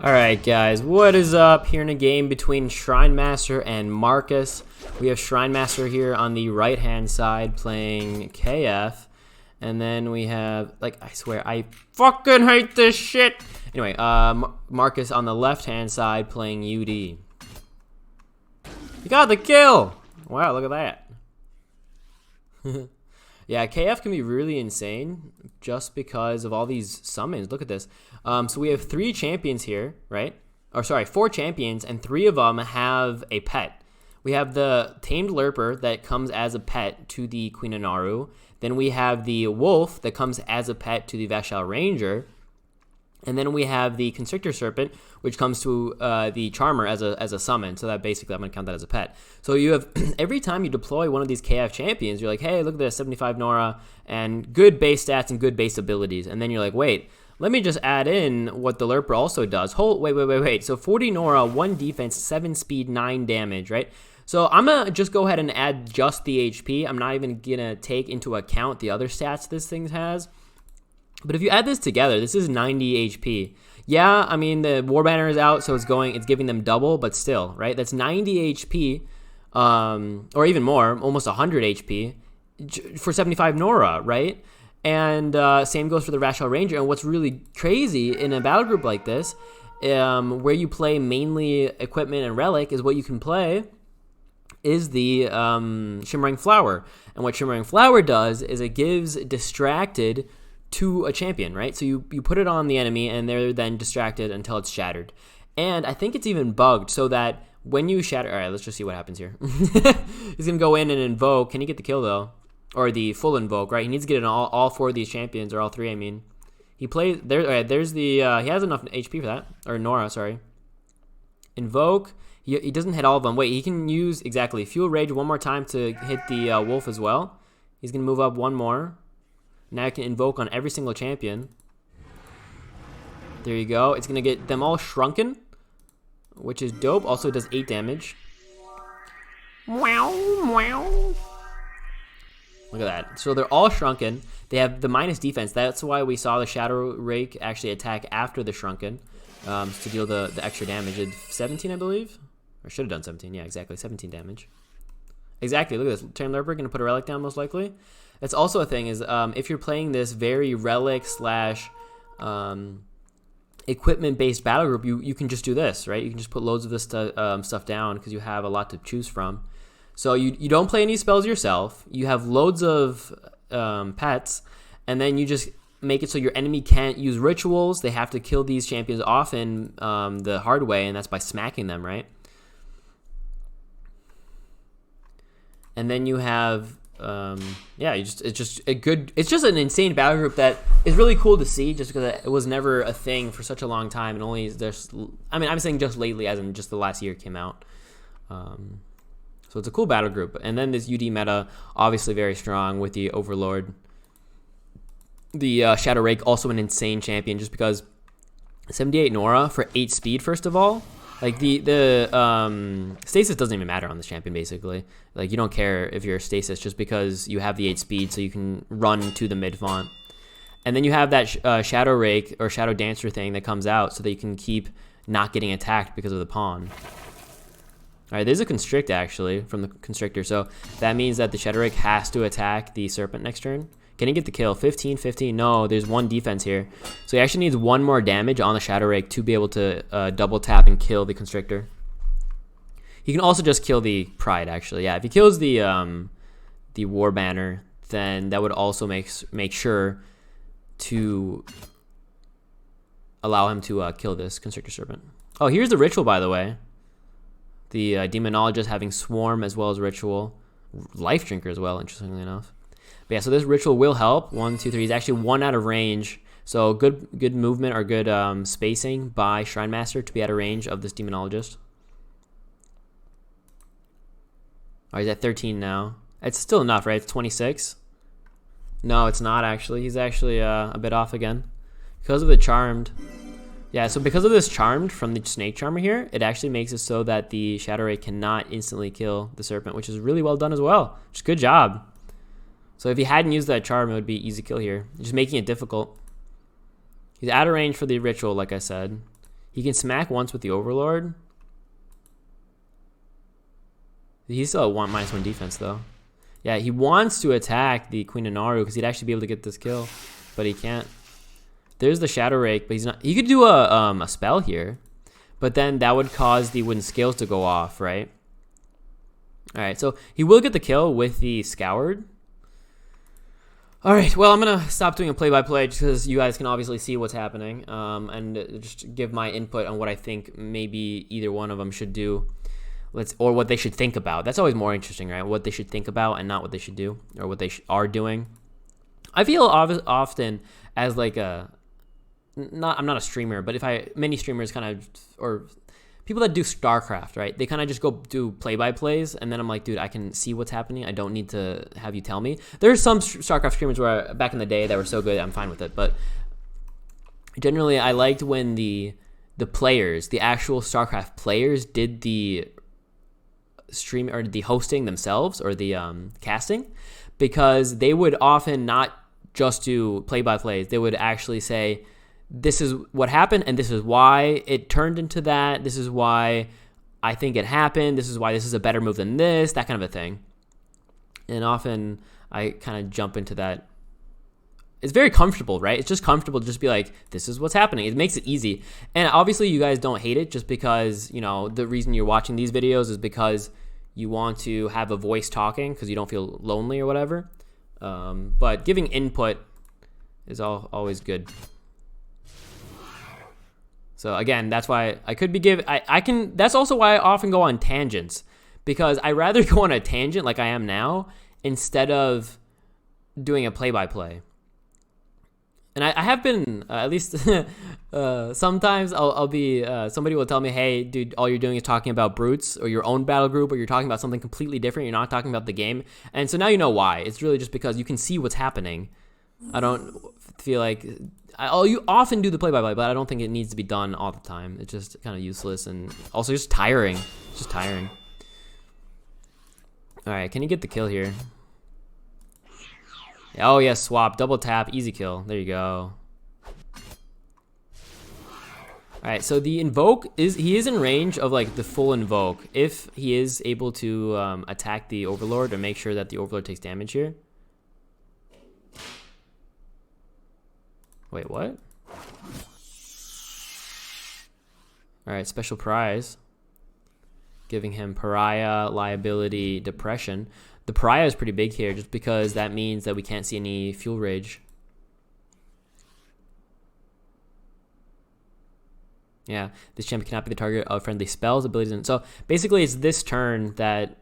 Alright guys, what is up? Here in a game between Shrinemaster and Markus. We have Shrinemaster here on the right hand side playing KF. And then we have, like, I swear, I fucking hate this shit! Anyway, Markus on the left hand side playing UD. You got the kill! Wow, look at that. Yeah, KF can be really insane just because of all these summons. Look at this. So we have 3 champions here, right? Or sorry, 4 champions, and 3 of them have a pet. We have the tamed Lurper that comes as a pet to the Queen of Naru. Then we have the Wolf that comes as a pet to the Vashal Ranger. And then we have the Constrictor Serpent, which comes to the Charmer as a summon. So that basically, I'm going to count that as a pet. So you have, every time you deploy one of these KF champions, you're like, hey, look at this, 75 Nora, and good base stats and good base abilities. And then you're like, wait, let me just add in what the Lurper also does. Wait. So 40 Nora, 1 defense, 7 speed, 9 damage, right? So I'm going to just go ahead and add just the HP. I'm not even going to take into account the other stats this thing has. But if you add this together, this is 90 HP. Yeah, I mean, the War Banner is out, so it's giving them double, but still, right? That's 90 HP, or even more, almost 100 HP for 75 Nora, right? And same goes for the Vashal Ranger. And what's really crazy in a battle group like this, where you play mainly equipment and relic, is what you can play is the Shimmering Flower. And what Shimmering Flower does is it gives distracted to a champion, right? So you put it on the enemy and they're then distracted until it's shattered. And I think it's even bugged so that when you shatter, all right, let's just see what happens here. He's gonna go in and invoke. Can he get the kill though? Or the full invoke, right? He needs to get it on all 4 of these champions, or all 3, I mean. He plays there. All right, there's the he has enough HP for that, or Nora, sorry. Invoke. He doesn't hit all of them. Wait, he can use exactly Fuel Rage one more time to hit the Wolf as well. He's gonna move up one more. Now I can invoke on every single champion. There you go. It's going to get them all shrunken, which is dope. Also, it does 8 damage. Wow. Look at that. So they're all shrunken. They have the minus defense. That's why we saw the Shadow Rake actually attack after the shrunken to deal the extra damage. It did 17, I believe. Or should have done 17. Yeah, exactly. 17 damage. Exactly. Look at this. Tame Leopard going to put a relic down most likely. That's also a thing is if you're playing this very relic slash equipment based battle group, you can just do this, right? You can just put loads of this stuff down because you have a lot to choose from. So you don't play any spells yourself. You have loads of pets, and then you just make it so your enemy can't use rituals. They have to kill these champions often the hard way, and that's by smacking them, right? And then you have it's just an insane battle group that is really cool to see, just because it was never a thing for such a long time, and only I'm saying just lately, as in just the last year it came out. So it's a cool battle group. And then this UD meta, obviously very strong with the Overlord. The Shadow Rake, also an insane champion, just because 78 Nora for 8 speed, first of all. Like the stasis doesn't even matter on this champion, basically. Like, you don't care if you're stasis just because you have the 8 speed, so you can run to the mid font. And then you have that Shadow Rake or Shadow Dancer thing that comes out so that you can keep not getting attacked because of the pawn. All right, there's a Constrict actually from the Constrictor, so that means that the Shadow Rake has to attack the Serpent next turn. Can he get the kill? 15, 15? No, there's 1 defense here. So he actually needs 1 more damage on the Shadow Rake to be able to double tap and kill the Constrictor. He can also just kill the Pride, actually. Yeah, if he kills the War Banner, then that would also make sure to allow him to kill this Constrictor Serpent. Oh, here's the Ritual, by the way. The Demonologist having Swarm as well as Ritual. Life Drinker as well, interestingly enough. But yeah, so this Ritual will help. 1, 2, 3. He's actually 1 out of range. So good movement or good spacing by Shrinemaster to be out of range of this Demonologist. Oh, he's at 13 now. It's still enough, right? It's 26. No, it's not actually. He's actually a bit off again. Because of the Charmed. Yeah, so because of this Charmed from the Snake Charmer here, it actually makes it so that the Shadow Ray cannot instantly kill the Serpent, which is really well done as well. Just good job. So if he hadn't used that charm, it would be easy kill here. Just making it difficult. He's out of range for the Ritual, like I said. He can smack once with the Overlord. He's still at -1 defense though. Yeah, he wants to attack the Queen of Naru because he'd actually be able to get this kill, but he can't. There's the Shadow Rake, but he's not. He could do a spell here, but then that would cause the wooden scales to go off, right? All right, so he will get the kill with the Scoured. All right, well, I'm going to stop doing a play-by-play just because you guys can obviously see what's happening, and just give my input on what I think maybe either one of them should do, or what they should think about. That's always more interesting, right? What they should think about and not what they should do, or what they are doing. I feel often as like I'm not a streamer, but many streamers kind of, or people that do StarCraft, right? They kind of just go do play-by-plays, and then I'm like, dude, I can see what's happening. I don't need to have you tell me. There's some StarCraft streamers where back in the day that were so good, I'm fine with it. But generally, I liked when the players, the actual StarCraft players, did the stream or the hosting themselves or the casting, because they would often not just do play-by-plays. They would actually say, this is what happened, and this is why it turned into that. This is why I think it happened. This is why this is a better move than this, that kind of a thing. And often I kind of jump into that. It's very comfortable, right? It's just comfortable to just be like, this is what's happening. It makes it easy. And obviously you guys don't hate it just because, you know, the reason you're watching these videos is because you want to have a voice talking because you don't feel lonely or whatever. But giving input is always good. So again, that's why I could be that's also why I often go on tangents, because I rather go on a tangent like I am now instead of doing a play-by-play. And I have been, at least sometimes I'll be, somebody will tell me, hey, dude, all you're doing is talking about brutes or your own battle group, or you're talking about something completely different. You're not talking about the game. And so now you know why. It's really just because you can see what's happening. I don't feel like, you often do the play-by-play, but I don't think it needs to be done all the time. It's just kind of useless and also just tiring. It's just tiring. All right, can you get the kill here? Oh, yeah, swap, double tap, easy kill. There you go. All right, so the invoke, he is in range of like the full invoke if he is able to attack the Overlord or make sure that the Overlord takes damage here. Wait, what? All right, special prize. Giving him pariah, liability, depression. The pariah is pretty big here just because that means that we can't see any fuel rage. Yeah, this champion cannot be the target of friendly spells, abilities, and so basically it's this turn that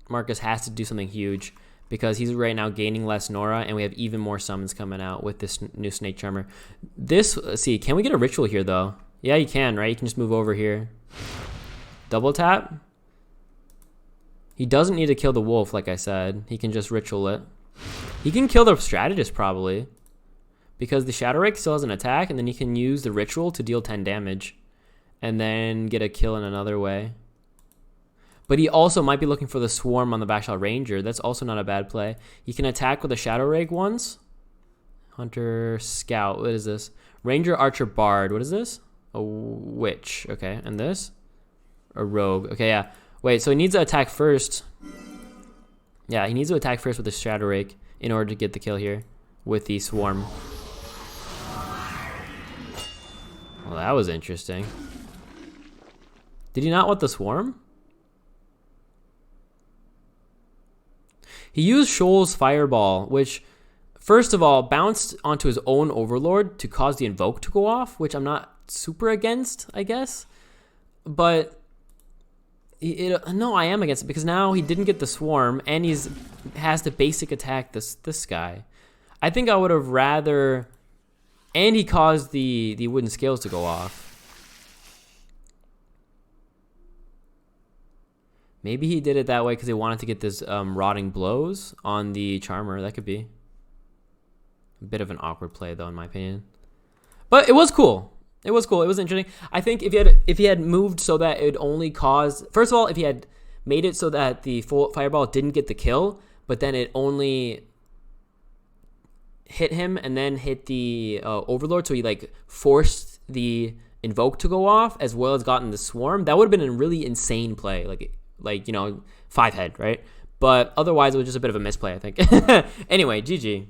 Markus has to do something huge, because he's right now gaining less Nora, and we have even more summons coming out with this new Snake Charmer. Let's see, can we get a ritual here, though? Yeah, you can, right? You can just move over here. Double tap. He doesn't need to kill the wolf, like I said. He can just ritual it. He can kill the strategist, probably, because the Shadow Rake still has an attack, and then he can use the ritual to deal 10 damage, and then get a kill in another way. But he also might be looking for the Swarm on the Backshot Ranger. That's also not a bad play. He can attack with a Shadow Rake once. Hunter, Scout. What is this? Ranger, Archer, Bard. What is this? A Witch. Okay, and this? A Rogue. Okay, yeah. Wait, so he needs to attack first. Yeah, he needs to attack first with the Shadow Rake in order to get the kill here with the Swarm. Well, that was interesting. Did he not want the Swarm? He used Shoal's Fireball, which, first of all, bounced onto his own Overlord to cause the Invoke to go off, which I'm not super against, I guess. But, no, I am against it, because now he didn't get the Swarm, and has the basic attack this guy. I think I would have rather... And he caused the wooden scales to go off. Maybe he did it that way because he wanted to get this rotting blows on the Charmer. That could be a bit of an awkward play, though, in my opinion. But it was cool. It was cool. It was interesting. I think if he had moved so that it would only cause... First of all, if he had made it so that the full fireball didn't get the kill, but then it only hit him and then hit the Overlord, so he like forced the Invoke to go off as well as gotten the Swarm, that would have been a really insane play. Like you know, 5 head, right? But otherwise, it was just a bit of a misplay, I think. Anyway, GG.